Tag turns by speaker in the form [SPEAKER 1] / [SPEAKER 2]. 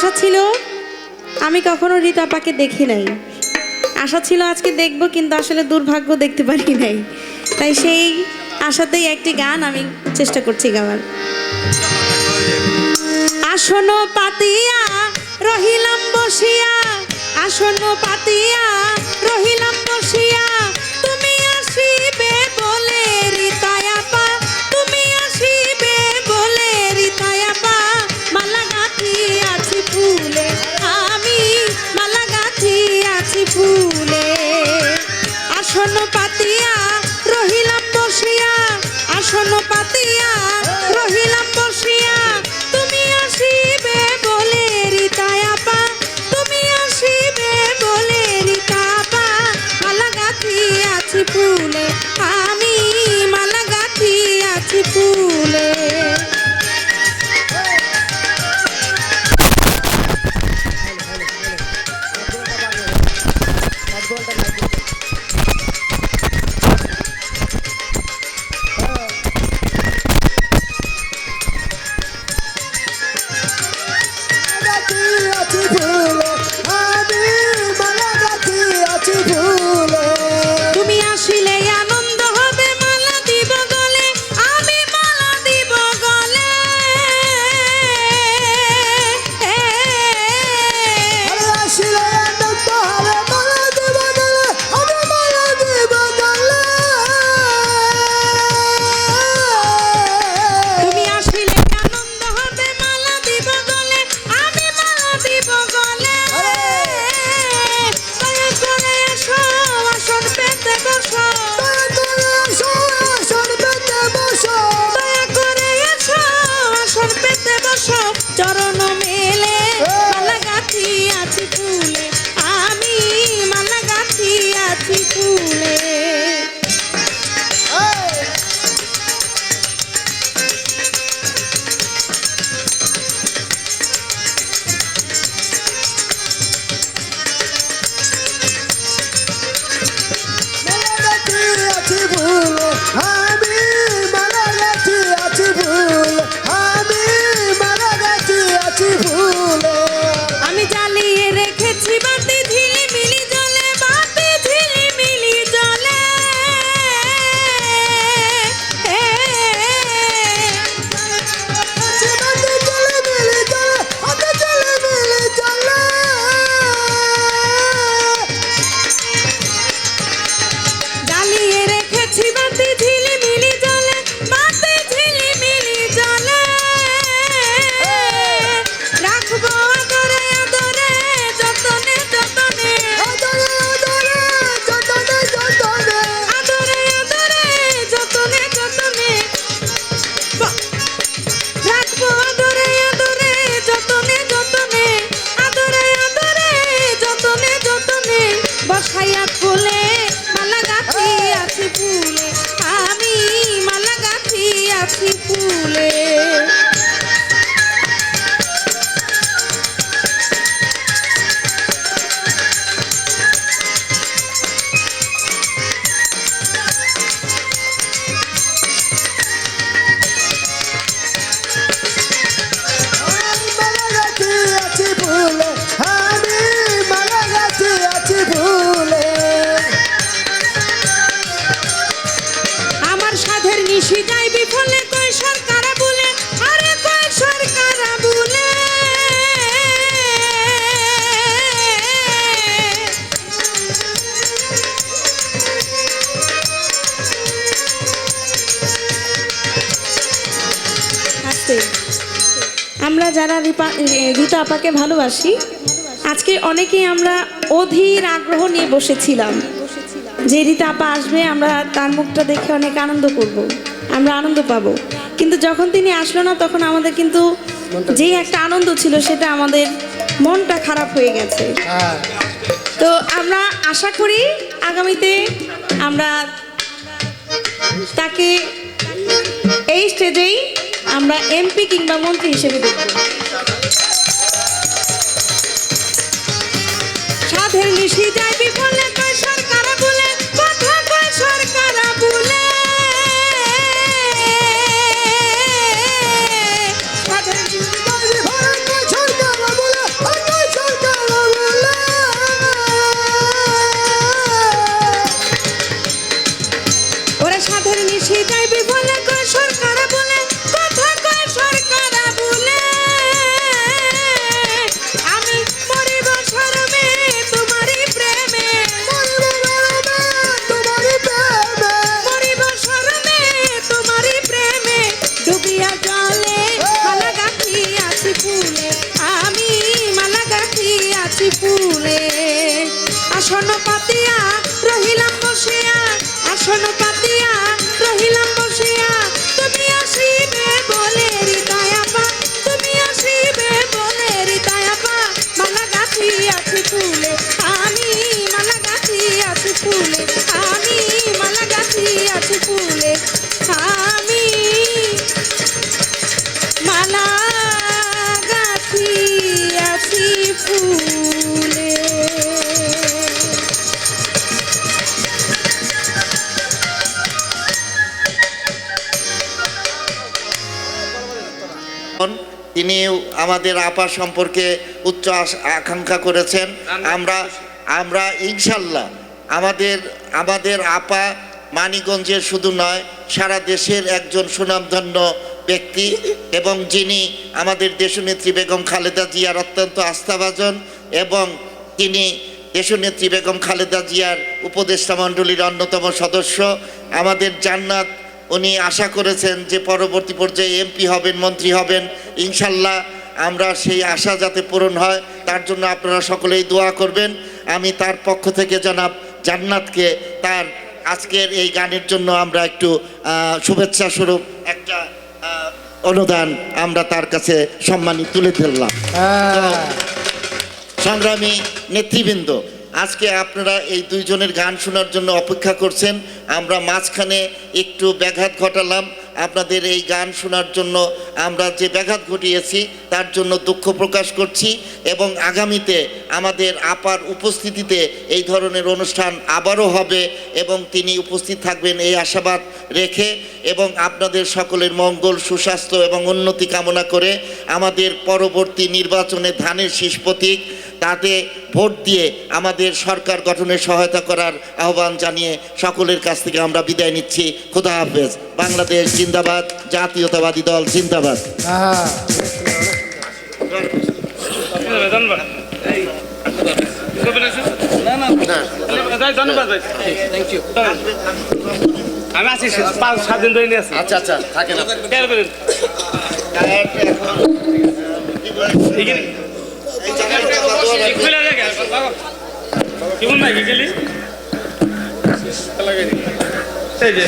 [SPEAKER 1] আশা ছিল আমি কখনো রিতা আপাকে দেখি নাই, আশা ছিল আজকে দেখব, কিন্তু আসলে দুর্ভাগ্য দেখতে পারি নাই। তাই সেই আশাতেই একটি গান আমি চেষ্টা করছি গাওয়ার। আসন পাতিয়া রহিলাম বসিয়া, আসন পাতিয়া রহিলাম বসিয়া, তুমি আসিবে বলে রিতা আপা, তুমি আসিবে বলে রিতা আপা, মালা গাঁথিয়াছি ফুলে, আমি মালা গাঁথিয়াছি ফুলে। আসন পাতিয়া রহিলাম বসিয়া, আসন পাতিয়া রহিলাম বসিয়া, তুমি আসিবে বলে রিতা আপা, তুমি আসিবে বলে রিতা আপা, মালা গাঁথিয়াছি ফুলে, আমি মালা গাঁথিয়াছি ফুলে। তুমি আসিলে আনন্দ হবে, মালা দিব গলে, আমি মালা দিব গলে।
[SPEAKER 2] আসিলে আনন্দ হবে, মালা দিব গলে, আমি মালা দিব গলে।
[SPEAKER 1] তুমি আসিলে আনন্দ হবে, মালা দিব গলে, আমি মালা দিব গলে। দয়া করে এসো, আসন পেতে বসো,
[SPEAKER 2] আসন পেতে বসো,
[SPEAKER 1] দয়া করে এসো, আসন পেতে বসো, চরণ মেলে মালা গাঁথিয়াছি ফুলে, আমি মালা গাঁথিয়াছি ফুলে।
[SPEAKER 2] মালা গাঁথিয়াছি ফুলে, আমি মালা গাঁথিয়াছি ফুলে, আমি মালা গাঁথিয়াছি ফুলে।
[SPEAKER 1] আমি জ্বালিয়ে রেখেছি বাতি ঝিলিমিলি জলে, বাতি ঝিলিমিলি জলে।
[SPEAKER 2] জীবনে চলে মিলে চলে, হাতে চলে মিলে চলে।
[SPEAKER 1] জ্বালিয়ে রেখেছি বাতি ঝিলিমিলি জলে, বাতি ঝিলিমিলি জলে। রাখবো আদরে আদরে, যতনে যতনে,
[SPEAKER 2] আদরে আদরে, যতনে যতনে,
[SPEAKER 1] আদরে আদরে, যতনে যতনে। রাখবো আদরে আদরে, যতনে যতনে, আদরে আদরে, যতনে যতনে। বসাইয়া ফুলে মালা গাঁথিয়াছি ফুলে, আমি মালা গাঁথিয়াছি ফুলে।
[SPEAKER 2] মালা গাঁথিয়াছি ফুলে, আমি মালা গাঁথিয়াছি ফুলে।
[SPEAKER 1] আমার সাধের নিশি যাই বিফলে, কই সরকারা বলে, আরে কই সরকারা বলে। আমরা যারা রিতা আপাকে ভালোবাসি, আজকে অনেকেই আমরা অধীর আগ্রহ নিয়ে বসেছিলাম যে রিতা আপা আসবে, আমরা তার মুখটা দেখে অনেক আনন্দ করব, আমরা আনন্দ পাবো। কিন্তু যখন তিনি আসলো না, তখন আমাদের কিন্তু যে একটা আনন্দ ছিল, সেটা আমাদের মনটা খারাপ হয়ে গেছে। তো আমরা আশা করি আগামীতে আমরা তাকে এই স্টেজেই আমরা এমপি কিংবা মন্ত্রী হিসেবে দেখব। সাধের নিশি যায় বিফলে, কই সরকারা বলে, কথা কই সরকারা বলে। সাধের নিশি যায় বিফলে, কই সরকারা বলে, পাতিয়া রহিলাম বসিয়া, আসন পাতিয়া রহিলাম বসিয়া, তুমি আসিবে বলে হৃদয় আপা, তুমি আসিবে বলে হৃদয় আপা, মালা গাছি আছে ফুলে, আমি মালা গাছি আছে ফুলে, আমি মালা গাছি আছে ফুলে, আমি মালা গাছি আছি ফুলে।
[SPEAKER 3] তিনি আমাদের আপা সম্পর্কে উচ্চ আকাঙ্ক্ষা করেছেন। আমরা ইনশাল্লাহ আমাদের আপা মানিকগঞ্জের শুধু নয়, সারা দেশের একজন সুনামধন্য ব্যক্তি এবং যিনি আমাদের দেশনেত্রী বেগম খালেদা জিয়ার অত্যন্ত আস্থাভাজন, এবং তিনি দেশনেত্রী বেগম খালেদা জিয়ার উপদেষ্টা মণ্ডলীর অন্যতম সদস্য। আমাদের জান্নাত উনি আশা করেছেন যে পরবর্তী পর্যায়ে এমপি হবেন, মন্ত্রী হবেন। ইনশাল্লাহ আমরা সেই আশা যাতে পূরণ হয় তার জন্য আপনারা সকলেই দোয়া করবেন। আমি তার পক্ষ থেকে জনাব জান্নাতকে তার আজকের এই গানের জন্য আমরা একটু শুভেচ্ছা স্বরূপ একটা অনুদান আমরা তার কাছে সম্মানী তুলে ধরলাম। সংগ্রামী নেতৃবৃন্দ, আজকে আপনারা এই দুইজনের গান শোনার জন্য অপেক্ষা করছেন। আমরা মাঝখানে একটু ব্যাঘাত ঘটালাম। আপনাদের এই গান শোনার জন্য আমরা যে ব্যাঘাত ঘটিয়েছি তার জন্য দুঃখ প্রকাশ করছি, এবং আগামীতে আমাদের আপার উপস্থিতিতে এই ধরনের অনুষ্ঠান আবারও হবে এবং তিনি উপস্থিত থাকবেন এই আশাবাদ রেখে, এবং আপনাদের সকলের মঙ্গল, সুস্বাস্থ্য এবং উন্নতি কামনা করে আমাদের পরবর্তী নির্বাচনে ধানের শীষ প্রতীক তাতে ভোট দিয়ে আমাদের সরকার গঠনে সহায়তা করার আহ্বান জানিয়ে সকলের কাছ থেকে আমরা বিদায় নিচ্ছি। খোদা হাফেজ। বাংলাদেশ জিন্দাবাদ, জাতীয়তাবাদী দল জিন্দাবাদ।
[SPEAKER 4] আমি আছি 5-7 দিন ধরে নিয়ে আছি।
[SPEAKER 3] আচ্ছা আচ্ছা, থাকেন
[SPEAKER 4] কেমন নাই গেলি এই যে